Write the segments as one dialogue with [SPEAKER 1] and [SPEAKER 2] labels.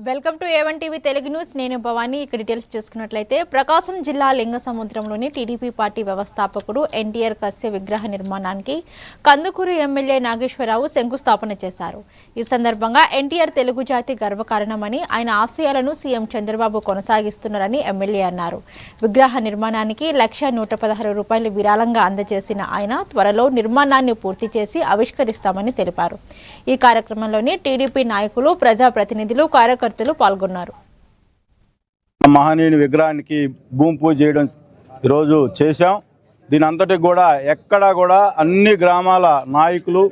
[SPEAKER 1] Welcome to A1 TV Telugu news. నేను భవానీ. ఇక్కడ details చూసుకున్నట్లయితే ప్రకాశం జిల్లా లింగసముద్రంలోని టీడీపీ పార్టీ వ్యవస్థాపకుడు ఎన్టీఆర్ కస్య విగ్రహ నిర్మాణానికి కందుకూరు ఎమ్మెల్యే నాగేశ్వరరావు శంకుస్థాపన చేశారు. ఈ సందర్భంగా ఎన్టీఆర్ తెలుగు జాతి గర్వకారణమని, ఆయన ఆశయాలను సీఎం చంద్రబాబు కొనసాగిస్తున్నారని ఎమ్మెల్యే అన్నారు. విగ్రహ నిర్మాణానికి 1,116 రూపాయలు విరాళంగా అందజేసిన ఆయన త్వరలో నిర్మాణాన్ని పూర్తి చేసి ఆవిష్కరిస్తామని తెలిపారు. ఈ కార్యక్రమంలోని టీడీపీ నాయకులు, ప్రజాప్రతినిధులు, కార్యకర్తలు పాల్గొన్నారు.
[SPEAKER 2] మహనీయుని విగ్రహానికి భూమి పూజ చేయడం ఈరోజు చేశాం. దీని అంతటి కూడా ఎక్కడా కూడా అన్ని గ్రామాల నాయకులు,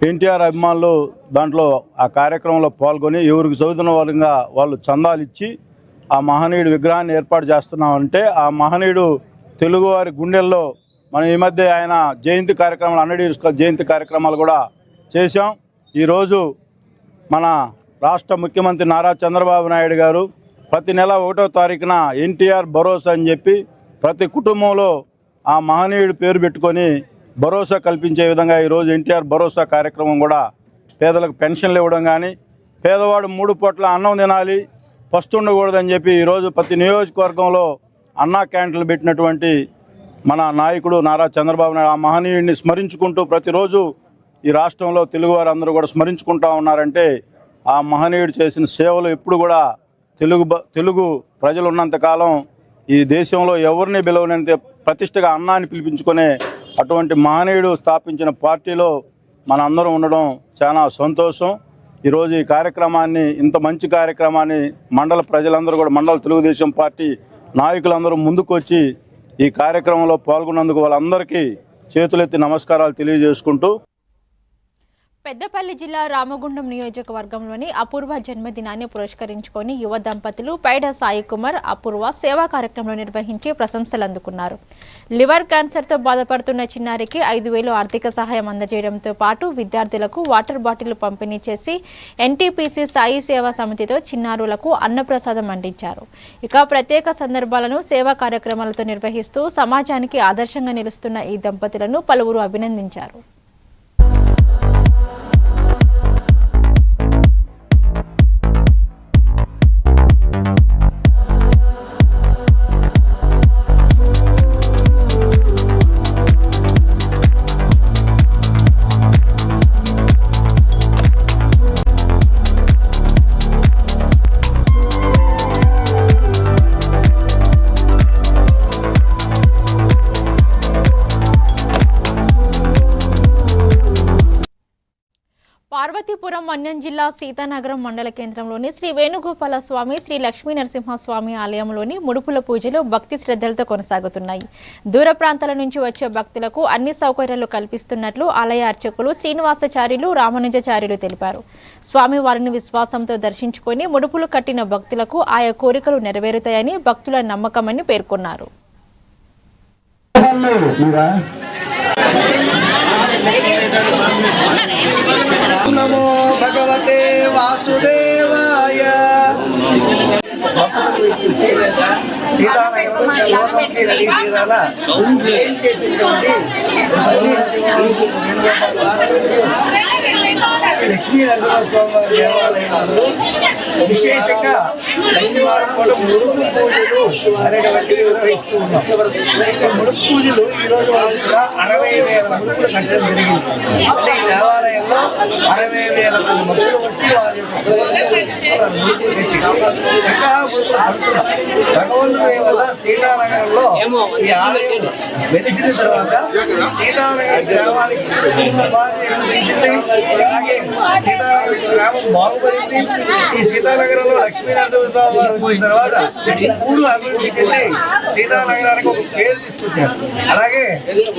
[SPEAKER 2] ఎన్టీఆర్ అభిమానులు దాంట్లో ఆ కార్యక్రమంలో పాల్గొని ఎవరికి చదువుతున్న వాళ్ళంగా వాళ్ళు చందాలు ఇచ్చి ఆ మహనీయుడి విగ్రహాన్ని ఏర్పాటు చేస్తున్నామంటే ఆ మహనీయుడు తెలుగువారి గుండెల్లో మనం ఈ మధ్య ఆయన జయంతి కార్యక్రమాలు, అన్నడీరు జయంతి కార్యక్రమాలు కూడా చేశాం. ఈరోజు మన రాష్ట్ర ముఖ్యమంత్రి నారా చంద్రబాబు నాయుడు గారు ప్రతి నెల 1వ తారీఖున ఎన్టీఆర్ భరోసా అని చెప్పి ప్రతి కుటుంబంలో ఆ మహనీయుడి పేరు పెట్టుకొని భరోసా కల్పించే విధంగా ఈరోజు ఎన్టీఆర్ భరోసా కార్యక్రమం కూడా పేదలకు పెన్షన్లు ఇవ్వడం కానీ, పేదవాడు 3 పూట్ల అన్నం తినాలి, పస్తుండకూడదని చెప్పి ఈరోజు ప్రతి నియోజకవర్గంలో అన్నా క్యాంటీన్లు పెట్టినటువంటి మన నాయకుడు నారా చంద్రబాబు నాయుడు ఆ మహనీయుడిని స్మరించుకుంటూ ప్రతిరోజు ఈ రాష్ట్రంలో తెలుగువారు అందరూ కూడా స్మరించుకుంటూ ఉన్నారంటే ఆ మహనీయుడు చేసిన సేవలు ఎప్పుడు కూడా తెలుగు ప్రజలు ఉన్నంతకాలం ఈ దేశంలో ఎవరిని పిలవనంత ప్రతిష్టగా అన్నాన్ని పిలిపించుకునే అటువంటి మహనీయుడు స్థాపించిన పార్టీలో మనందరం ఉండడం చాలా సంతోషం. ఈరోజు ఈ కార్యక్రమాన్ని, ఇంత మంచి కార్యక్రమాన్ని మండల ప్రజలందరూ కూడా, మండల తెలుగుదేశం పార్టీ నాయకులందరూ ముందుకు వచ్చి ఈ కార్యక్రమంలో పాల్గొన్నందుకు వాళ్ళందరికీ చేతులెత్తి నమస్కారాలు తెలియజేసుకుంటూ,
[SPEAKER 1] పెద్దపల్లి జిల్లా రామగుండం నియోజకవర్గంలోని అపూర్వ జన్మదినాన్ని పురస్కరించుకొని యువ దంపతులు పైడ సాయి కుమార్, అపూర్వ సేవా కార్యక్రమంలో నిర్వహించి ప్రశంసలు అందుకున్నారు. లివర్ క్యాన్సర్తో బాధపడుతున్న చిన్నారికి 5,000 ఆర్థిక సహాయం అందజేయడంతో పాటు విద్యార్థులకు వాటర్ బాటిల్ పంపిణీ చేసి ఎన్టీపీసీ సాయి సేవా సమితితో చిన్నారులకు అన్నప్రసాదం అందించారు. ఇక ప్రత్యేక సందర్భాలను సేవా కార్యక్రమాలతో నిర్వహిస్తూ సమాజానికి ఆదర్శంగా నిలుస్తున్న ఈ దంపతులను పలువురు అభినందించారు. పార్వతీపురం మన్యం జిల్లా సీతానగరం మండల కేంద్రంలోని శ్రీ వేణుగోపాల స్వామి, శ్రీ లక్ష్మీ నరసింహస్వామి ఆలయంలోని ముడుపుల పూజలు భక్తి శ్రద్ధలతో కొనసాగుతున్నాయి. దూర ప్రాంతాల నుంచి వచ్చే భక్తులకు అన్ని సౌకర్యాలు కల్పిస్తున్నట్లు ఆలయ అర్చకులు శ్రీనివాసాచార్యులు, రామానుజాచార్యులు తెలిపారు. స్వామివారిని విశ్వాసంతో దర్శించుకొని ముడుపులు కట్టిన భక్తులకు ఆయా కోరికలు నెరవేరుతాయని భక్తుల నమ్మకమని పేర్కొన్నారు.
[SPEAKER 3] నమో భగవతే వాసుదేవాయ. లక్ష్మీ నరసింహస్వామి వారి దేవాలయంలో విశేషంగా లక్ష్మీవారం కూడా ముడుపు పూజలు అనేటువంటివి నిర్వహిస్తూ ఉన్నాం. ముడుపు పూజలు ఈరోజు 60,000 ముడుపులు కట్టడం జరిగింది. అంటే ఈ దేవాలయంలో 60,000 మంది భక్తులు వచ్చి వారి భగవంతుడి వల్ల సీతానగరంలో ఈ ఆలయం వెలిసిన తర్వాత సీతానగరం గ్రామానికి అలాగే సీతానగరం గ్రామం బాగుపడింది. ఈ సీతానగరంలో లక్ష్మీనరసింహస్వామి వారు వచ్చిన తర్వాత ఇప్పుడు అభివృద్ధి చేసి సీతానగరానికి ఒక పేరు తీసుకొచ్చారు. అలాగే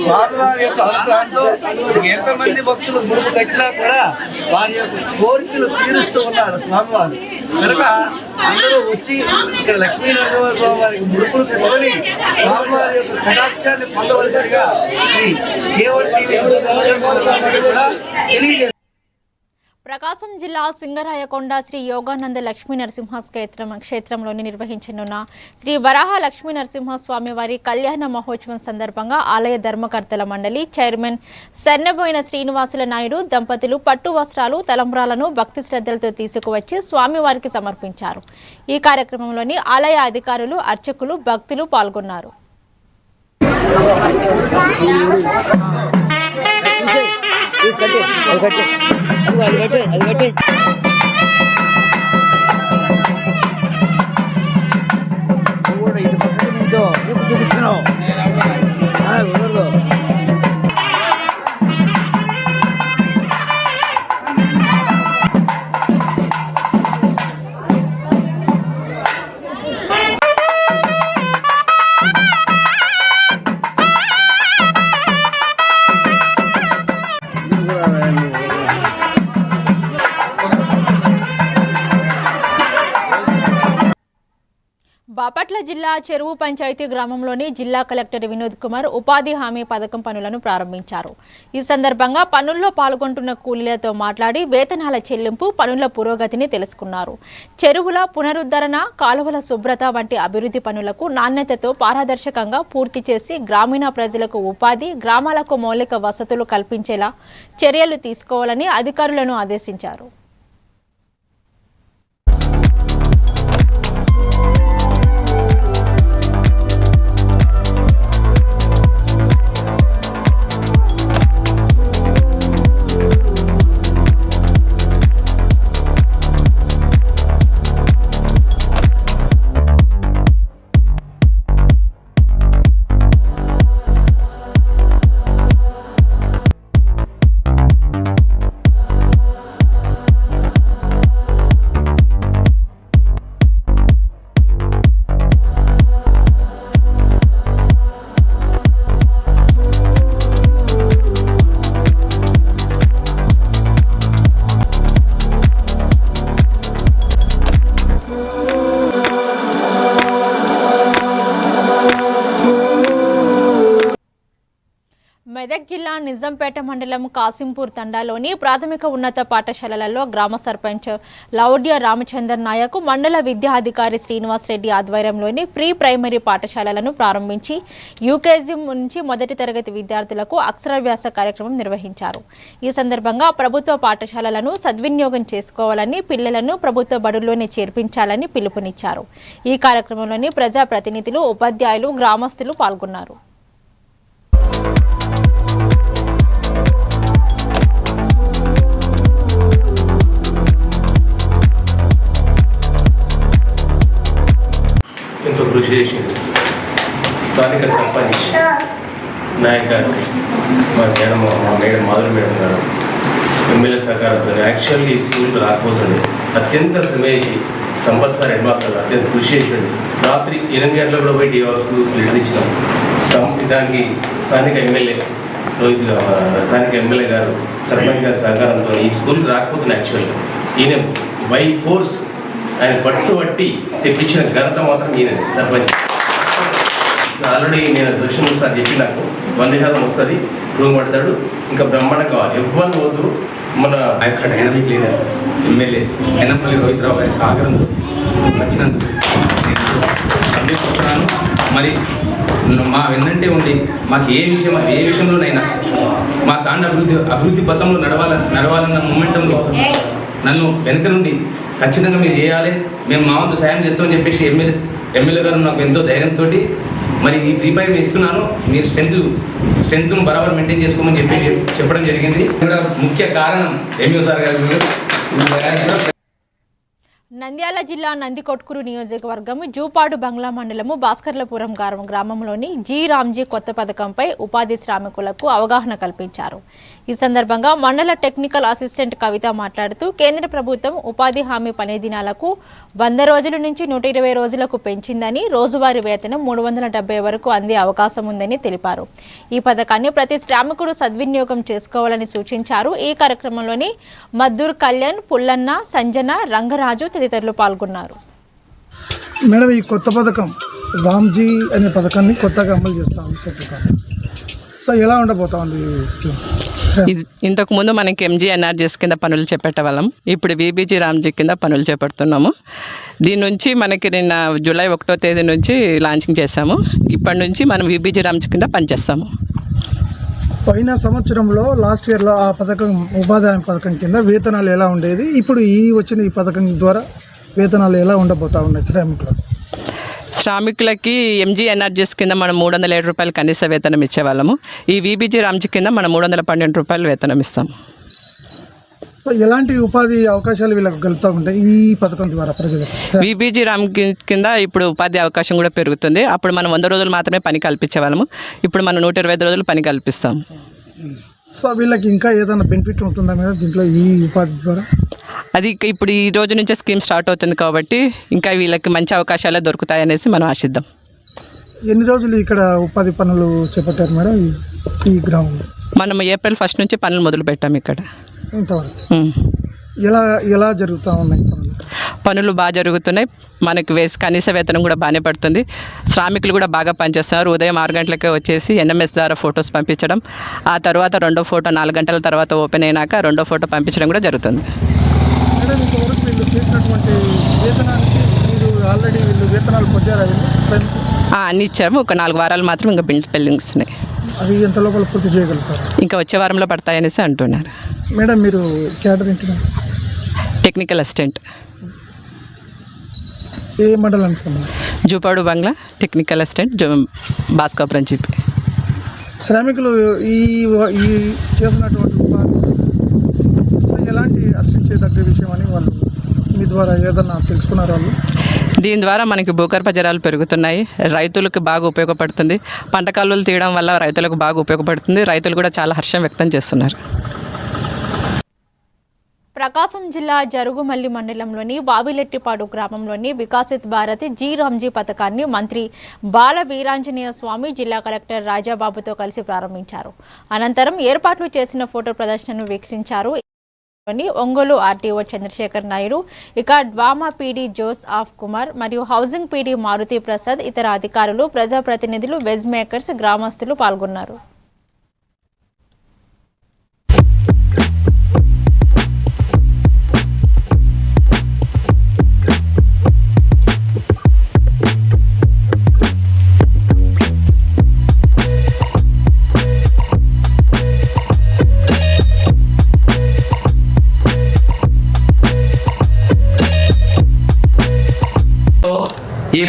[SPEAKER 3] స్వామివారి యొక్క అనుగ్రహంతో ఎంతమంది భక్తులు ముడుపు కట్టినా కూడా వారి యొక్క కోరికలు తీరుస్తూ ఉన్నారు స్వామివారు. కనుక అందరూ వచ్చి ఇక్కడ లక్ష్మీ నరసింహస్వామి వారికి ముడుపులు కట్టుకొని స్వామివారి యొక్క కటాక్షాన్ని పొందవలసిగా ఈ A1 టీవీ కూడా తెలియజేస్తారు.
[SPEAKER 1] ప్రకాశం జిల్లా సింగరాయకొండ శ్రీ యోగానంద లక్ష్మీ నరసింహ క్షేత్రంలోని నిర్వహించనున్న శ్రీ వరాహ లక్ష్మీ నరసింహస్వామి వారి కళ్యాణ మహోత్సవం సందర్భంగా ఆలయ ధర్మకర్తల మండలి చైర్మన్ సన్నబోయిన శ్రీనివాసుల నాయుడు దంపతులు పట్టు వస్త్రాలు తలంబ్రాలను భక్తి శ్రద్ధలతో తీసుకువచ్చి స్వామివారికి సమర్పించారు. ఈ కార్యక్రమంలోని ఆలయ అధికారులు, అర్చకులు, భక్తులు పాల్గొన్నారు.
[SPEAKER 4] చూపిస్తున్నావు
[SPEAKER 1] బాపట్ల జిల్లా చెరువు పంచాయతీ గ్రామంలోని జిల్లా కలెక్టర్ వినోద్ కుమార్ ఉపాధి హామీ పథకం పనులను ప్రారంభించారు. ఈ సందర్భంగా పనుల్లో పాల్గొంటున్న కూలీలతో మాట్లాడి వేతనాల చెల్లింపు, పనుల పురోగతిని తెలుసుకున్నారు. చెరువుల పునరుద్ధరణ, కాలువల శుభ్రత వంటి అభివృద్ధి పనులకు నాణ్యతతో పారదర్శకంగా పూర్తి చేసి గ్రామీణ ప్రజలకు ఉపాధి, గ్రామాలకు మౌలిక వసతులు కల్పించేలా చర్యలు తీసుకోవాలని అధికారులను ఆదేశించారు. మెదక్ జిల్లా నిజాంపేట మండలం కాసింపూర్ తండాలోని ప్రాథమిక ఉన్నత పాఠశాలలలో గ్రామ సర్పంచ్ లౌడ్య రామచందర్ నాయక్, మండల విద్యాధికారి శ్రీనివాస్ రెడ్డి ఆధ్వర్యంలోని ప్రీ ప్రైమరీ పాఠశాలలను ప్రారంభించి యూకేజీ నుంచి మొదటి తరగతి విద్యార్థులకు అక్షరాభ్యాస కార్యక్రమం నిర్వహించారు. ఈ సందర్భంగా ప్రభుత్వ పాఠశాలలను సద్వినియోగం చేసుకోవాలని, పిల్లలను ప్రభుత్వ బడుల్లోనే చేర్పించాలని పిలుపునిచ్చారు. ఈ కార్యక్రమంలోని ప్రజాప్రతినిధులు, ఉపాధ్యాయులు, గ్రామస్తులు పాల్గొన్నారు.
[SPEAKER 5] ఎంతో కృషి చేసి స్థానిక సర్పంచ్ నాయక్ గారు, మా మేడం మాధురి మేడం గారు ఎమ్మెల్యే సహకారంతో యాక్చువల్గా ఈ స్కూల్కి రాకపోతుండే అత్యంత శ్రమేసి సంపత్ సార్ హెడ్ మాస్టర్ అత్యంత కృషి చేసిండు. రాత్రి 8 గంటలకు కూడా పోయి DO స్కూల్ ఇచ్చినాం. దానికి స్థానిక ఎమ్మెల్యే గారు, సర్పంచ్ గారి సహకారంతో ఈ స్కూల్కి రాకపోతుంది. యాక్చువల్గా ఈయన బై ఫోర్స్ ఆయన పట్టుబట్టి తెప్పించిన ఘనత మాత్రం ఈయన సర్పంచ్. ఆల్రెడీ నేను దృశ్యం సార్ చెప్పి నాకు 100% వస్తుంది, రూమ్ పడతాడు, ఇంకా బ్రహ్మాండం కావాలి, ఎవ్వరు వద్దు. మన
[SPEAKER 6] డైనమిక్ లీడర్ ఎమ్మెల్యే ఎన్నంపల్లి రోహిత్రావు గారి సహకారంతో వచ్చినందుకు నేను సంతోషిస్తున్నాను. మరి మా వెన్నంటే ఉండి మాకు ఏ విషయంలోనైనా మా తాండ అభివృద్ధి పథంలో నడవాలన్న మూమెంటంలో నన్ను వెనక నుండి ఖచ్చితంగా మీరు చేయాలి, మేము మా వంతు సాయం చేస్తామని చెప్పేసి ఎమ్మెల్యే గారు నాకు ఎంతో ధైర్యంతో మరి ఈ ప్రీపైర్ ఇస్తున్నాను, మీరు స్ట్రెంత్ను బరాబర్ మెయింటైన్ చేసుకోమని చెప్పడం జరిగింది. ముఖ్య కారణం ఎంఈఓ సార్ గారు.
[SPEAKER 1] నంద్యాల జిల్లా నందికొట్కూరు నియోజకవర్గం జూపాడు బంగ్లా మండలము భాస్కర్లపురం గ్రామంలోని జి రామ్జీ కొత్త పథకంపై ఉపాధి శ్రామికులకు అవగాహన కల్పించారు. ఈ సందర్భంగా మండల టెక్నికల్ అసిస్టెంట్ కవిత మాట్లాడుతూ కేంద్ర ప్రభుత్వం ఉపాధి హామీ పని దినాలకు 100 రోజుల నుంచి 120 రోజులకు పెంచిందని, రోజువారీ వేతనం 370 వరకు అందే అవకాశం ఉందని తెలిపారు. ఈ పథకాన్ని ప్రతి శ్రామికుడు సద్వినియోగం చేసుకోవాలని సూచించారు. ఈ కార్యక్రమంలోని మద్దూర్ కళ్యాణ్, పుల్లన్న, సంజన, రంగరాజు తదితరులు పాల్గొన్నారు.
[SPEAKER 7] మేడం, ఈ కొత్త పథకం రామ్జీ అనే పథకాన్ని కొత్తగా అమలు చేస్తాం. సో ఎలా ఉండబోతా ఉంది ఈ స్కీమ్?
[SPEAKER 8] ఇంతకుముందు మనకి MGNRGS కింద పనులు చేపట్టేవాళ్ళం. ఇప్పుడు VBG రామ్జీ కింద పనులు చేపడుతున్నాము. దీని నుంచి మనకి నిన్న జూలై 1వ తేదీ నుంచి లాంచింగ్ చేశాము. ఇప్పటి నుంచి మనం VBG రామ్జీ కింద పనిచేస్తాము.
[SPEAKER 7] పోయిన సంవత్సరంలో లాస్ట్ ఇయర్లో ఆ పథకం ఉపాధి హామీ పథకం కింద వేతనాలు ఎలా ఉండేది, ఇప్పుడు వచ్చిన ఈ పథకం ద్వారా వేతనాలు ఎలా ఉండబోతా ఉన్నాయి
[SPEAKER 8] శ్రామికులకి MGNRGS కింద మనం 307 రూపాయలు కనీస వేతనం ఇచ్చేవాళ్ళము. ఈ VBG రామ్జీ కింద మనం 312 రూపాయలు వేతనం ఇస్తాము.
[SPEAKER 7] సో ఎలాంటి ఉపాధి అవకాశాలు వీళ్ళకి కలుగుతూ ఉంటాయి ఈ పథకం ద్వారా ప్రజలకు?
[SPEAKER 8] VBG రామ్జీ కింద ఇప్పుడు ఉపాధి అవకాశం కూడా పెరుగుతుంది. అప్పుడు మనం 100 రోజులు మాత్రమే పని కల్పించేవాళ్ళము. ఇప్పుడు మనం 125 రోజులు పని కల్పిస్తాం.
[SPEAKER 7] సో వీళ్ళకి ఇంకా ఏదైనా బెనిఫిట్ ఉంటుందా మేడం దీంట్లో ఈ ఉపాధి ద్వారా?
[SPEAKER 8] అది ఇప్పుడు ఈ రోజు నుంచే స్కీమ్ స్టార్ట్ అవుతుంది కాబట్టి ఇంకా వీళ్ళకి మంచి అవకాశాలే దొరుకుతాయనేసి మనం ఆశిద్దాం.
[SPEAKER 7] ఎన్ని రోజులు ఇక్కడ ఉపాధి పనులు చేపట్టారు మేడం ఈ గ్రామంలో?
[SPEAKER 8] మనం ఏప్రిల్ 1 నుంచి పనులు మొదలు పెట్టాం ఇక్కడ.
[SPEAKER 7] ఇంతవరకు ఎలా జరుగుతూ ఉన్నాయి
[SPEAKER 8] పనులు బాగా జరుగుతున్నాయి. మనకి కనీస వేతనం కూడా బాగానే పడుతుంది. శ్రామికులు కూడా బాగా పనిచేస్తున్నారు. ఉదయం 6 గంటలకే వచ్చేసి NMS ద్వారా ఫొటోస్ పంపించడం, ఆ తర్వాత రెండో ఫోటో 4 గంటల తర్వాత ఓపెన్ అయినాక రెండో ఫోటో పంపించడం కూడా జరుగుతుంది.
[SPEAKER 7] మేడం ఇంతవరకు వీళ్ళు చేసినటువంటి వేతనానికి మీరు ఆల్రెడీ వీళ్ళు వేతనాలు పొందారా?
[SPEAKER 8] అన్నీ ఇచ్చాము. ఒక 4 వారాలు మాత్రం ఇంకా పెండింగ్స్ ఉన్నాయి.
[SPEAKER 7] అవి ఎంత లోపల పూర్తి చేయగలుగుతారు?
[SPEAKER 8] ఇంకా వచ్చే వారంలో పడతాయనేసి అంటున్నారు.
[SPEAKER 7] మేడం మీరు క్యాడర్ ఏంటి?
[SPEAKER 8] Technical assistant.
[SPEAKER 7] ఏ మండలం?
[SPEAKER 8] జూపాడు బంగ్లా టెక్నికల్ అసిస్టెంట్ భాస్కర్ చెప్పి.
[SPEAKER 7] శ్రామికులు ఈ చేసినటువంటి ఎలాంటి హర్షించేదగ్గ విషయం అని వాళ్ళు మీ ద్వారా ఏదన్నా తెలుసుకున్నారు వాళ్ళు?
[SPEAKER 8] దీని ద్వారా మనకి భూగర్భ జలాలు పెరుగుతున్నాయి. రైతులకు బాగా ఉపయోగపడుతుంది. పంట కాలువలు తీయడం వల్ల రైతులకు బాగా ఉపయోగపడుతుంది. రైతులు కూడా చాలా హర్షం వ్యక్తం చేస్తున్నారు.
[SPEAKER 1] ప్రకాశం జిల్లా జరుగుమల్లి మండలంలోని బావిలెట్టిపాడు గ్రామంలోని వికసిత్ భారత్ జీ రామ్జీ పథకాన్ని మంత్రి బాల వీరాంజనేయ స్వామి జిల్లా కలెక్టర్ రాజాబాబుతో కలిసి ప్రారంభించారు. అనంతరం ఏర్పాట్లు చేసిన ఫోటో ప్రదర్శనను వీక్షించారు. ఒంగోలు RTO చంద్రశేఖర్ నాయుడు, ఇక DWAMA PD Joseph Kumar మరియు హౌసింగ్ PD మారుతి ప్రసాద్, ఇతర అధికారులు, ప్రజాప్రతినిధులు, వెజ్ మేకర్స్, గ్రామస్తులు పాల్గొన్నారు.
[SPEAKER 9] ఈ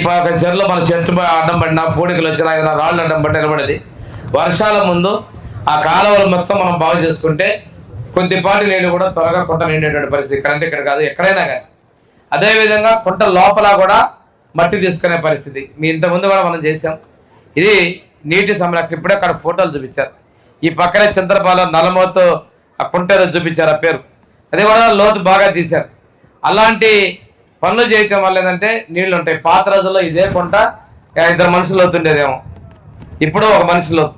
[SPEAKER 9] చెరువులో మన చెట్టు అడ్డం పడినా, పూడికలు వచ్చినా, ఏదైనా రాళ్ళు అడ్డం పడి నిలబడేది. వర్షాల ముందు ఆ కాలువలు మొత్తం మనం బాగు చేసుకుంటే కొద్దిపాటి నీళ్ళు కూడా త్వరగా కుంట నిండేటువంటి పరిస్థితి. ఇక్కడ కాదు, ఎక్కడైనా కానీ. అదేవిధంగా కుంట లోపల కూడా మట్టి తీసుకునే పరిస్థితి మీ ఇంతకుముందు కూడా మనం చేసాం. ఇది నీటి సంరక్షణ. ఇప్పుడే అక్కడ ఫోటోలు చూపించారు. ఈ పక్కనే చింతలపాలెం నల్లమోతు ఆ కుంట చూపించారు, ఆ పేరు. అది కూడా లోతు బాగా తీశారు. అలాంటి పనులు చేయటం వల్ల ఏంటంటే నీళ్లు ఉంటాయి. పాత రోజుల్లో ఇదే కొంట 2 మనుషులు లోతుండేదేమో, ఇప్పుడు 1 మనిషి లోతు.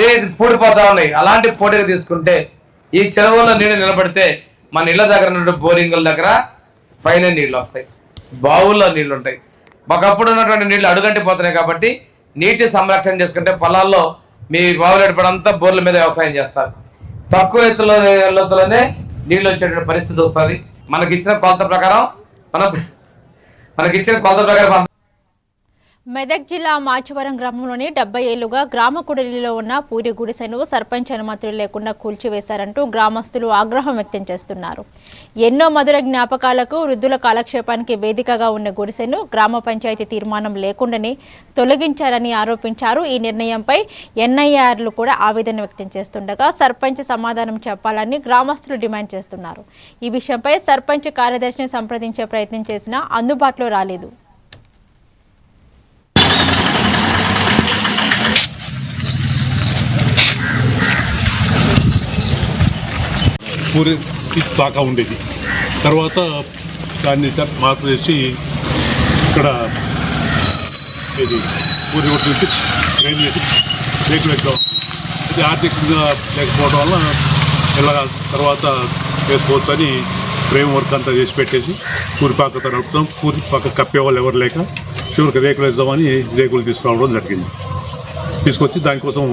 [SPEAKER 9] ఇది పూడిపోతా ఉన్నాయి. అలాంటి పోటీగా తీసుకుంటే ఈ చెరువుల్లో నీళ్లు నిలబడితే మన ఇళ్ల దగ్గర ఉన్న బోరింగుల దగ్గర పైన నీళ్లు వస్తాయి, బావుల్లో నీళ్లు ఉంటాయి. ఒకప్పుడు ఉన్నటువంటి నీళ్లు అడుగంటిపోతున్నాయి. కాబట్టి నీటి సంరక్షణ చేసుకుంటే పొలాల్లో మీ బావులెడపడంతా బోర్ల మీద వ్యవసాయం చేస్తారు. తక్కువ ఎత్తులోనే నీళ్లు వచ్చేటువంటి పరిస్థితి వస్తుంది. మనకిచ్చిన కొలత ప్రకారం
[SPEAKER 1] మెదక్ జిల్లా మాచవరం గ్రామంలోని 70 ఏళ్లుగా గ్రామ కుడలిలో ఉన్న పూరి గుడిసెను సర్పంచ్ అనుమతులు లేకుండా కూల్చివేశారంటూ గ్రామస్తులు ఆగ్రహం వ్యక్తం చేస్తున్నారు. ఎన్నో మధుర జ్ఞాపకాలకు, వృద్ధుల కాలక్షేపానికి వేదికగా ఉన్న గుడిసెను గ్రామ పంచాయతీ తీర్మానం లేకుండానే తొలగించారని ఆరోపించారు. ఈ నిర్ణయంపై NIRలు కూడా ఆవేదన వ్యక్తం చేస్తుండగా సర్పంచ్ సమాధానం చెప్పాలని గ్రామస్తులు డిమాండ్ చేస్తున్నారు. ఈ విషయంపై సర్పంచ్ కార్యదర్శిని సంప్రదించే ప్రయత్నం చేసినా అందుబాటులో రాలేదు.
[SPEAKER 10] పూరికి దాకా ఉండేది. తర్వాత దాన్ని మార్పు చేసి ఇక్కడ ఇది పూరి ఒడ్డు నుంచి ట్రైన్ చేసి రేకులు ఎక్కాం. అది ఆర్థికంగా లేకపోవడం వల్ల ఇలా తర్వాత వేసుకోవచ్చు అని ఫ్రేమ్ వర్క్ అంతా చేసి పెట్టేసి పూరి పక్క నడుపుతాం. పూరి పక్క కప్పేవాళ్ళు ఎవరు లేక చివరికి రేకులు వేద్దామని రేకులు తీసుకురావడం జరిగింది. తీసుకొచ్చి దానికోసం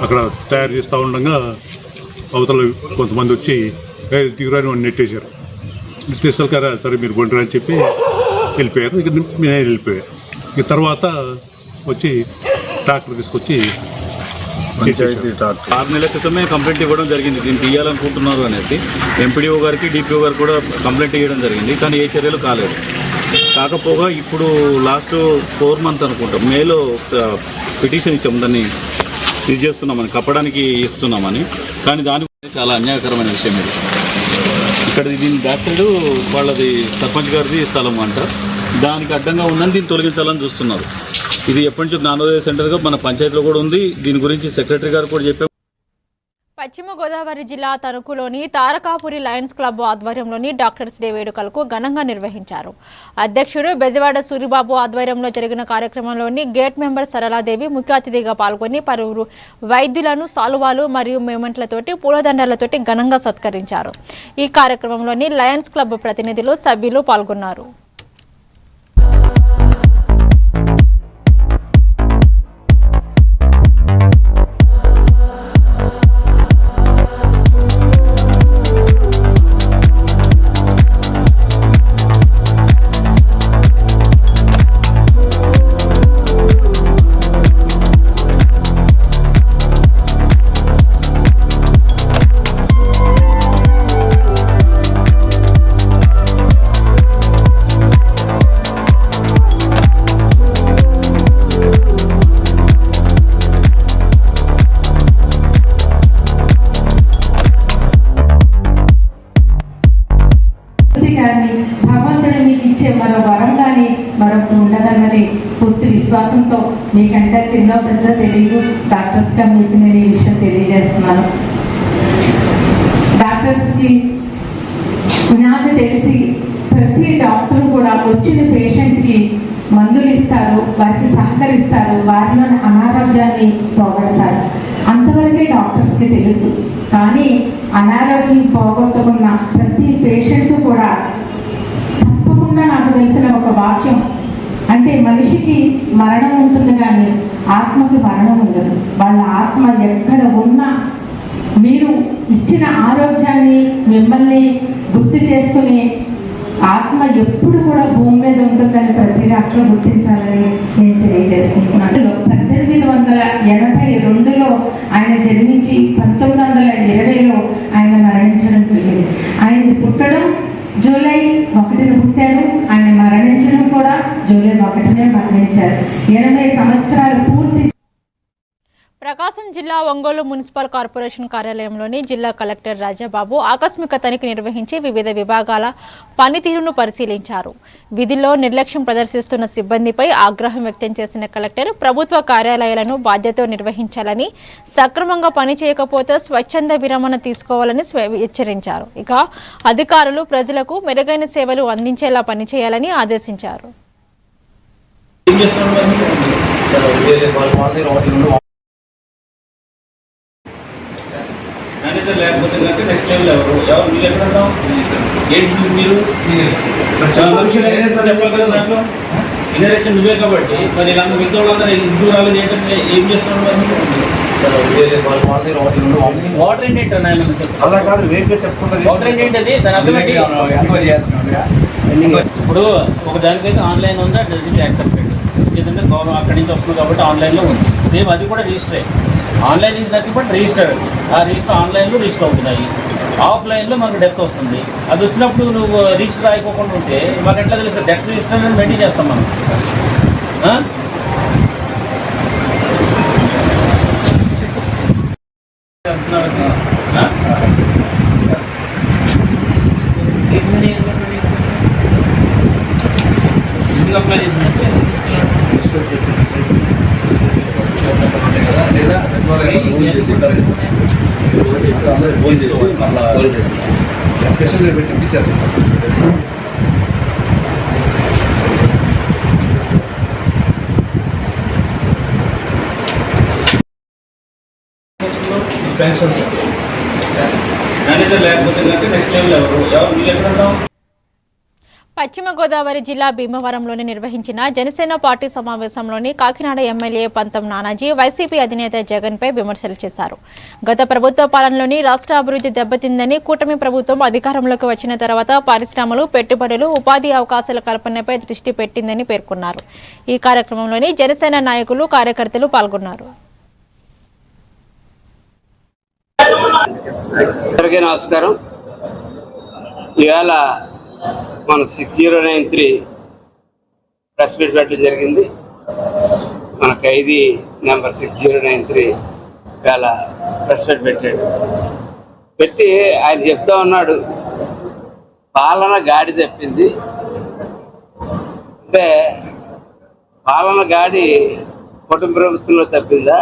[SPEAKER 10] అక్కడ తయారు చేస్తూ ఉండగా అవతల కొంతమంది వచ్చి దిగురాని వాడిని నెట్టేశారు. నెట్టేసారు కదా, సరే మీరు కొంటారు అని చెప్పి వెళ్ళిపోయారు. ఇక నేనే వెళ్ళిపోయారు. ఇక తర్వాత వచ్చి ట్రాక్టర్ తీసుకొచ్చి
[SPEAKER 2] 6 నెలల క్రితమే కంప్లైంట్ ఇవ్వడం జరిగింది. దీన్ని తీయాలనుకుంటున్నారు అనేసి ఎంపీడీఓ గారికి డిపిఓ గారికి కూడా కంప్లైంట్ ఇవ్వడం జరిగింది. కానీ ఏ చర్యలు కాలేదు. కాకపోగా ఇప్పుడు లాస్ట్ 4 months అనుకుంటాం, మేలో పిటిషన్ ఇచ్చాం, దాన్ని ఇది చేస్తున్నామని, కప్పడానికి ఇస్తున్నామని. కానీ దాని చాలా అన్యాయకరమైన విషయం ఇది. ఇక్కడ దీని బ్యాక్ సైడ్ వాళ్ళది సర్పంచ్ గారిది స్థలం అంట, దానికి అడ్డంగా ఉందని దీన్ని తొలగించాలని చూస్తున్నారు. ఇది ఎప్పటి నుంచో జ్ఞానోదయ సెంటర్గా మన పంచాయతీలో కూడా ఉంది. దీని గురించి సెక్రటరీ గారు కూడా చెప్పారు.
[SPEAKER 1] పశ్చిమ గోదావరి జిల్లా తణుకులోని తారకాపురి లయన్స్ క్లబ్ ఆధ్వర్యంలోని డాక్టర్స్ డే వేడుకలకు ఘనంగా నిర్వహించారు. అధ్యక్షుడు బెజవాడ సూరిబాబు ఆధ్వర్యంలో జరిగిన కార్యక్రమంలోని గేట్ మెంబర్ సరళాదేవి ముఖ్య అతిథిగా పాల్గొని పలువురు వైద్యులను సాలువాలు మరియు మేమంట్లతోటి పూలదండలతోటి ఘనంగా సత్కరించారు. ఈ కార్యక్రమంలోని లయన్స్ క్లబ్ ప్రతినిధులు, సభ్యులు పాల్గొన్నారు.
[SPEAKER 11] భగవంతుడు మీకు ఇచ్చే మరో వరం కానీ మరొకటి ఉండదన్నది పూర్తి విశ్వాసంతో, మీకంటే చిన్న పెద్ద తెలియదు, డాక్టర్స్గా మీకు నేను ఈ విషయం తెలియజేస్తున్నాను. డాక్టర్స్కి నాకు తెలిసి ప్రతి డాక్టర్ కూడా వచ్చిన పేషెంట్కి మందులు ఇస్తారు, వారికి సహకరిస్తారు, వారిలోని అనారోగ్యాన్ని పోగొడతారు. అంతవరకే డాక్టర్స్కి తెలుసు. కానీ అనారోగ్యం పోగొట్టుకున్న ప్రతి పేషెంట్ కూడా తప్పకుండా నాకు తెలిసిన ఒక వాక్యం అంటే, మనిషికి మరణం ఉంటుంది కానీ ఆత్మకి మరణం ఉండదు. వాళ్ళ ఆత్మ ఎక్కడ ఉన్నా మీరు ఇచ్చిన ఆరోగ్యాన్ని మిమ్మల్ని గుర్తు చేసుకుని ఆత్మ ఎప్పుడు కూడా భూమి మీద ఉంటుందని ప్రతి డాక్టర్ గుర్తించాలని నేను తెలియజేసుకుంటున్నాను. 1882లో ఆయన జన్మించి 1920లో ఆయన మరణించడం జరిగింది. ఆయన పుట్టడం జూలై 1న పుట్టారు, ఆయన మరణించడం కూడా జూలై 1నే మరణించారు. 80 సంవత్సరాలు పూర్తి.
[SPEAKER 1] ప్రకాశం జిల్లా ఒంగోలు మున్సిపల్ కార్పొరేషన్ కార్యాలయంలోని జిల్లా కలెక్టర్ రాజాబాబు ఆకస్మిక తనిఖీ నిర్వహించి వివిధ విభాగాల పనితీరును పరిశీలించారు. విధుల్లో నిర్లక్ష్యం ప్రదర్శిస్తున్న సిబ్బందిపై ఆగ్రహం వ్యక్తం చేసిన కలెక్టర్ ప్రభుత్వ కార్యాలయాలను బాధ్యతతో నిర్వహించాలని, సక్రమంగా పనిచేయకపోతే స్వచ్ఛంద విరమణ తీసుకోవాలని హెచ్చరించారు. ఇక అధికారులు ప్రజలకు మెరుగైన సేవలు అందించేలా పనిచేయాలని ఆదేశించారు.
[SPEAKER 6] మేనేజర్ లేకపోతే కనుక నెక్స్ట్ లెవెల్ ఎవరు మీరు ఎక్కడ ఉంటాం ఏంటి మీరు జనరేషన్ నువ్వే కాబట్టి మరి ఇలా మిగతా వాళ్ళందరూ దూరాలు ఏంటంటే ఏం చేస్తున్నాడు వాటర్ ఏంటి
[SPEAKER 3] అలా కాదు, వేగ్గా చెప్పుకుంటారు.
[SPEAKER 6] వాటర్ ఏంటి అది దాని అర్థం ఇప్పుడు ఒక దానికైతే ఆన్లైన్ ఉందా యాక్సెప్టెడ్, ఎందుకంటే గవర్నమెంట్ అక్కడి నుంచి వస్తుంది కాబట్టి ఆన్లైన్లో ఉంది. సేమ్ అది కూడా register online is nothing but register. ఆ రిజిస్టర్ ఆన్లైన్లో రిజిస్టర్ అవుతున్నాయి, ఆఫ్లైన్లో మనకు డెప్త్ వస్తుంది. అది వచ్చినప్పుడు నువ్వు రిజిస్టర్ అయిపోకుండా ఉంటే మాకు ఎట్లా తెలుస్తుంది? డెప్త్ రిజిస్టర్ అని మెయింటైన్ చేస్తాం మనం. ఎందుకు అప్లై చేసినట్టు
[SPEAKER 3] లేదా సచివాలయం స్పెషల్గా పెట్టి ఇచ్చేస్తాం సార్.
[SPEAKER 6] మేనేజర్ లేకపోతే కనుక నెక్స్ట్ లెవెల్ ఎవరు మీరు ఎక్కడ ఉంటాం
[SPEAKER 1] పశ్చిమ గోదావరి జిల్లా భీమవరంలోని నిర్వహించిన జనసేన పార్టీ సమావేశంలోని కాకినాడ ఎమ్మెల్యే పంతం నానాజీ వైసీపీ అధినేత జగన్పై విమర్శలు చేశారు. గత ప్రభుత్వ పాలనలోని రాష్ట్ర అభివృద్ధి దెబ్బతిందని, కూటమి ప్రభుత్వం అధికారంలోకి వచ్చిన తర్వాత పరిశ్రమలు, పెట్టుబడులు, ఉపాధి అవకాశాల కల్పనపై దృష్టి పెట్టిందని పేర్కొన్నారు. ఈ కార్యక్రమంలోని జనసేన నాయకులు, కార్యకర్తలు పాల్గొన్నారు.
[SPEAKER 12] నమస్కారం. ఇవాళ మన 6093 ప్రెస్ మీట్ పెట్టడం జరిగింది. మన ఖైదీ నెంబర్ 6093 ఇవాళ ప్రెస్ మీట్ పెట్టి ఆయన చెప్తా ఉన్నాడు, పాలన గాడి తప్పింది అంటే పాలన గాడి కుటుంబ ప్రభుత్వంలో తప్పిందా,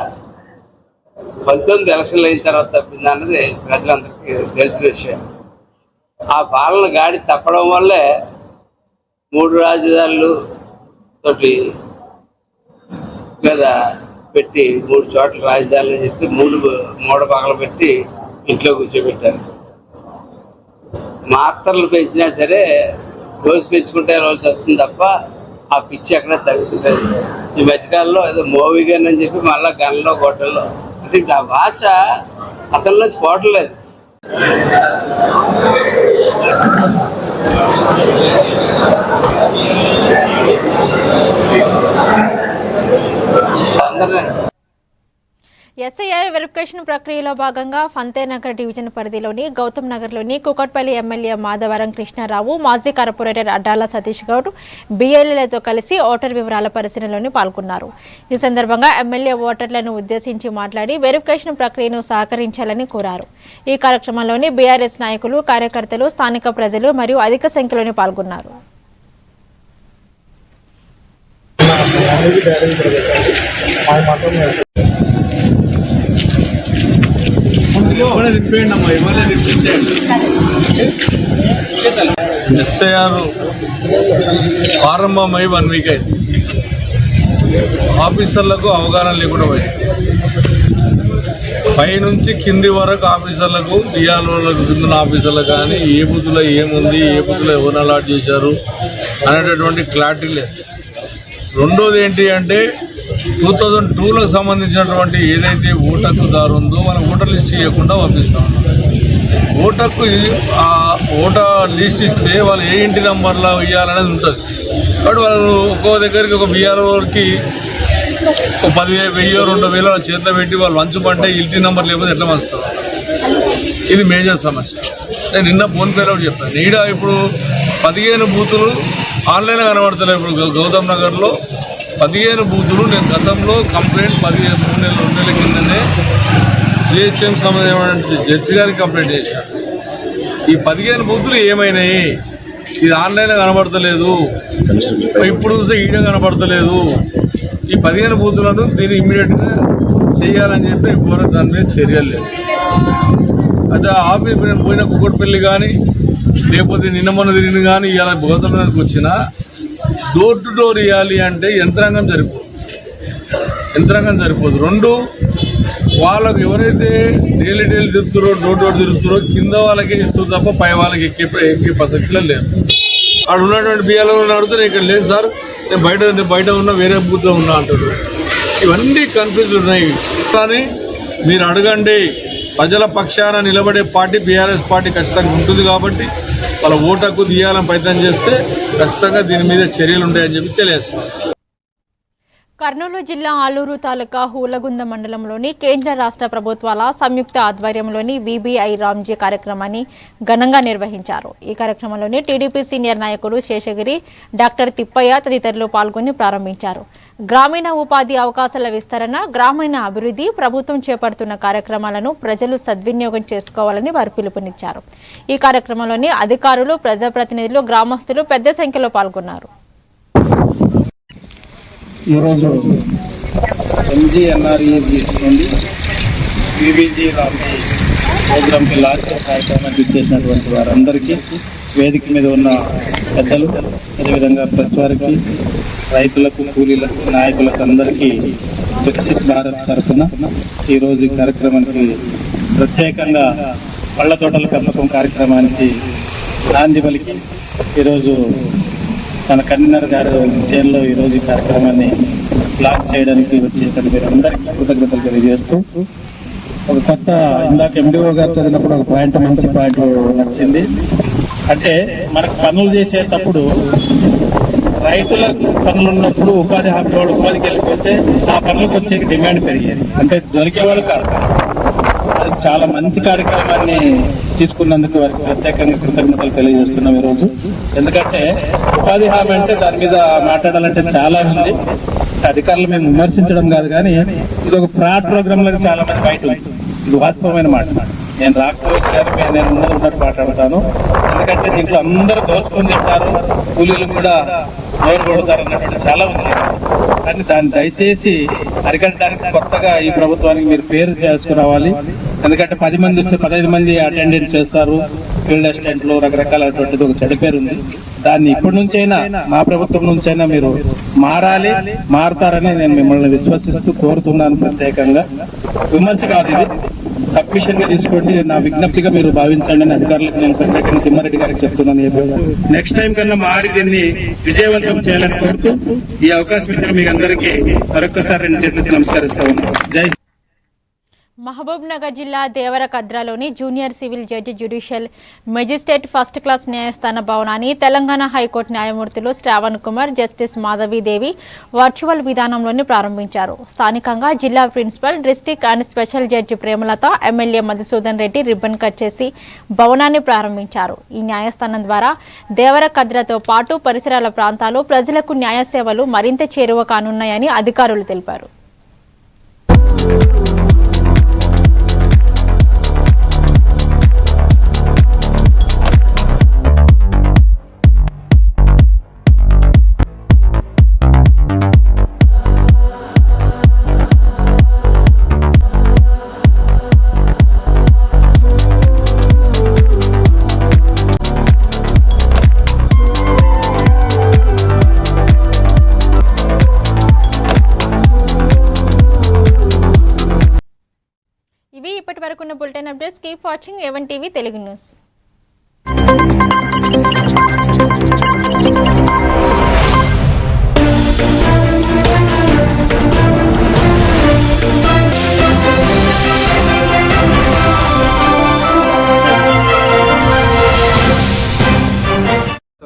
[SPEAKER 12] 19 ఎలక్షన్లు అయిన తర్వాత తప్పిందా అన్నది ప్రజలందరికీ తెలిసిన విషయం. ఆ పాలన గాడి తప్పడం వల్లే 3 రాజధానులు తోటి మీద పెట్టి 3 చోట్ల రాజధానులు అని చెప్పి 3 పగలు పెట్టి ఇంట్లో కూర్చోబెట్టారు. మాత్రలు పెంచినా సరే డోసు పెంచుకుంటే రోజు వస్తుంది తప్ప ఆ పిచ్చి ఎక్కడ తగ్గుతుంటుంది. ఈ మధ్యకాలంలో ఏదో మోవిగన్ అని చెప్పి మళ్ళీ గన్లో గొడ్డల్లో అంటే ఆ భాష అతని నుంచి పోవట్లేదు.
[SPEAKER 1] ఎస్ఐఆర్ వెరిఫికేషన్ ప్రక్రియలో భాగంగా ఫంతేనగర్ డివిజన్ పరిధిలోని గౌతమ్ నగర్లోని కుకట్పల్లి ఎమ్మెల్యే మాధవరం కృష్ణారావు, మాజీ కార్పొరేటర్ అడ్డాల సతీష్ గౌడ్ బిఎల్ఏలతో కలిసి ఓటర్ వివరాల పరిశీలనలో పాల్గొన్నారు. ఈ సందర్భంగా ఎమ్మెల్యే ఓటర్లను ఉద్దేశించి మాట్లాడి వెరిఫికేషన్ ప్రక్రియను సహకరించాలని కోరారు. ఈ కార్యక్రమంలోని బీఆర్ఎస్ నాయకులు, కార్యకర్తలు, స్థానిక ప్రజలు మరియు అధిక సంఖ్యలోని పాల్గొన్నారు.
[SPEAKER 10] ఎస్ఐఆర్ ప్రారంభమై 1 వీక్ అయింది. ఆఫీసర్లకు అవగాహన లేకుండా పోయింది. పైనుంచి కింది వరకు ఆఫీసర్లకు, డిఆర్ఓలకు, కింద ఆఫీసర్లకు కానీ ఏ బూత్లో ఏముంది, ఏ బూత్లో ఎవరు అలాట్ చేశారు అనేటటువంటి క్లారిటీ లేదు. రెండోది ఏంటి అంటే 2002లకు సంబంధించినటువంటి ఏదైతే ఓటర్దారు ఉందో మన ఓటర్ లిస్ట్ ఇవ్వకుండా పంపిస్తాం. ఓటర్కు ఓటర్ లిస్ట్ ఇస్తే వాళ్ళు ఏ ఇంటి నెంబర్లో ఇవ్వాలనేది ఉంటుంది. కాబట్టి వాళ్ళు ఒక్కో దగ్గరికి ఒక బీఆర్ఓకి 10,000, 2,000 చేత పెట్టి వాళ్ళు వంచుకుంటే ఇంటి నెంబర్ లేకపోతే ఎట్లా వంచుతారు? ఇది మేజర్ సమస్య. నేను నిన్న ఫోన్పేలో చెప్పాను. ఈడ ఇప్పుడు 15 బూతులు ఆన్లైన్ కనబడతలేదు. ఇప్పుడు గౌతమ్ నగర్లో 15 బూతులు నేను గతంలో కంప్లైంట్ 3 నెలల కిందనే జిహెచ్ఎం సంబంధించిన జడ్జి గారికి కంప్లైంట్ చేశాను. ఈ 15 బూతులు ఏమైనాయి, ఇది ఆన్లైన్ కనబడతలేదు, ఇప్పుడు చూస్తే ఈడ కనబడతలేదు. ఈ 15 బూతులను దీన్ని ఇమ్మీడియట్గా చేయాలని చెప్పి ఎవరు దాని మీద చర్యలు లేదు. అయితే ఆఫీస్ నేను పోయిన కుక్కట్పల్లి కానీ లేకపోతే నిన్న మొన్న తిరిగి కానీ ఇవాళ గౌతమ్కి వచ్చినా డోర్ టు డోర్ ఇవ్వాలి అంటే యంత్రాంగం సరిపోదు. 2 వాళ్ళకు ఎవరైతే డైలీ తిరుగుతారో, డోర్ డోర్ తిరుగుతారో కింద వాళ్ళకే ఇస్తూ తప్ప పై వాళ్ళకి ఎక్కే ప్రసక్తిలో లేదు. అక్కడ ఉన్నటువంటి బియ్యాలు అడుగుతారు, ఇక్కడ లేదు సార్, నేను బయట ఉన్న వేరే బూత్లో ఉన్నా అంటారు. ఇవన్నీ కన్ఫ్యూజ్ ఉన్నాయి. కానీ మీరు అడగండి, ప్రజల పక్షాన నిలబడే పార్టీ బీఆర్ఎస్ పార్టీ ఖచ్చితంగా ఉంటుంది. కాబట్టి వాళ్ళ ఓటు హక్కు తీయాలని ప్రయత్నం చేస్తే ఖచ్చితంగా దీని మీద చర్యలు ఉంటాయని చెప్పి తెలియజేస్తున్నారు.
[SPEAKER 1] కర్నూలు జిల్లా ఆలూరు తాలూకా హూలగుంద మండలంలోని కేంద్ర రాష్ట్ర ప్రభుత్వాల సంయుక్త ఆధ్వర్యంలోని వీబీఐ రామ్జీ కార్యక్రమాన్ని ఘనంగా నిర్వహించారు. ఈ కార్యక్రమంలోని టీడీపీ సీనియర్ నాయకులు శేషగిరి, డాక్టర్ తిప్పయ్య తదితరులు పాల్గొని ప్రారంభించారు. గ్రామీణ ఉపాధి అవకాశాల విస్తరణ, గ్రామీణ అభివృద్ధి, ప్రభుత్వం చేపడుతున్న కార్యక్రమాలను ప్రజలు సద్వినియోగం చేసుకోవాలని వారు పిలుపునిచ్చారు. ఈ కార్యక్రమంలోని అధికారులు, ప్రజాప్రతినిధులు, గ్రామస్తులు పెద్ద సంఖ్యలో పాల్గొన్నారు.
[SPEAKER 13] ఈరోజు MGNREGS నుండి వీబీజీ రామ్జీ ప్రోగ్రామ్కి లాంచ్ కార్యక్రమానికి ఇచ్చేసినటువంటి వారందరికీ, వేదిక మీద ఉన్న పెద్దలు, అదేవిధంగా ప్రెస్ వారికి, రైతులకు, కూలీలకు, నాయకులకు అందరికీ వికసిత్ భారత్ తరఫున ఈరోజు ఈ కార్యక్రమానికి ప్రత్యేకంగా పళ్ళ తోటల పెంపకం కార్యక్రమానికి నాంది పలికి ఈరోజు మన కన్వీనర్ గారు చేనులో ఈరోజు ఈ కార్యక్రమాన్ని లాంచ్ చేయడానికి వచ్చేసిన మీరు అందరికీ కృతజ్ఞతలు తెలియజేస్తూ ఒక కొత్త ఇందాక ఎండిఓ గారు చదివినప్పుడు ఒక పాయింట్ మంచి పాయింట్ నచ్చింది. అంటే మనకు పనులు చేసేటప్పుడు రైతుల పనులు ఉన్నప్పుడు ఉపాధి హామీ వాళ్ళు ఉపాధికి వెళ్ళిపోతే ఆ పనులకు వచ్చే డిమాండ్ పెరిగేది, అంటే దొరికేవాళ్ళు కాదు. అది చాలా మంచి కార్యక్రమాన్ని తీసుకున్నందుకు వారికి ప్రత్యేకంగా కృతజ్ఞతలు తెలియజేస్తున్నాం ఈరోజు. ఎందుకంటే ఉపాధి హామీ అంటే దాని మీద మాట్లాడాలంటే చాలా ఉంది. అధికారులు మేము విమర్శించడం కాదు, కానీ ఇది ఒక ఫ్రాడ్ ప్రోగ్రామ్ లో చాలా మంది బయట ఉంది. ఇది వాస్తవమైన మాట. నేను రాకపోవచ్చు కానీ నేను ఉన్నట్టు మాట్లాడతాను. ఎందుకంటే దీంట్లో అందరూ దోచుకొని తింటారు, కూలీలు కూడా నోరు కొడతారు అన్నటువంటి చాలా ఉంది. కానీ దాన్ని దయచేసి అరికట్టడానికి కొత్తగా ఈ ప్రభుత్వానికి మీరు పేరు చేసుకురావాలి. ఎందుకంటే 10 మంది వస్తే 15 మంది అటెండెంట్ చేస్తారు, ఫీల్డ్ అసిస్టెంట్లు రకరకాలటువంటిది ఒక చెడు పేరు ఉంది. దాన్ని ఇప్పటి నుంచైనా మా ప్రభుత్వం నుంచైనా మీరు మారాలి, మారుతారని నేను మిమ్మల్ని విశ్వసిస్తూ కోరుతున్నాను. ప్రత్యేకంగా విమర్శ కాదు, ఇది సబ్మిషన్ గా తీసుకోండి. నా విజ్ఞప్తిగా మీరు భావించండి అని అధికారులకు నేను ప్రత్యేకంగా తిమ్మారెడ్డి గారికి చెప్తున్నాను. నెక్స్ట్ టైం కన్నా మారి దీన్ని విజయవంతం చేయాలని కోరుతూ ఈ అవకాశం ఇచ్చిన మీకు అందరికీ మరొకసారి 2 చేతులకి నమస్కరిస్తా ఉన్నాను. జై.
[SPEAKER 1] మహబూబ్ నగర్ జిల్లా దేవరకద్రలోని junior civil judge judicial magistrate first class న్యాయస్థాన భవనాన్ని తెలంగాణ హైకోర్టు న్యాయమూర్తులు శ్రావణ్ కుమార్, జస్టిస్ మాధవీదేవి వర్చువల్ విధానంలోని ప్రారంభించారు. స్థానికంగా జిల్లా principal, district and special judge Premalatha, MLA Madhusudan Reddy ribbon cut చేసి భవనాన్ని ప్రారంభించారు. ఈ న్యాయస్థానం ద్వారా దేవరకద్రతో పాటు పరిసరాల ప్రాంతాలు ప్రజలకు న్యాయ సేవలు మరింత చేరువ కానున్నాయని అధికారులు తెలిపారు. ఇవి ఇప్పటి వరకున్న bulletin updates. Keep watching A1 TV Telugu news.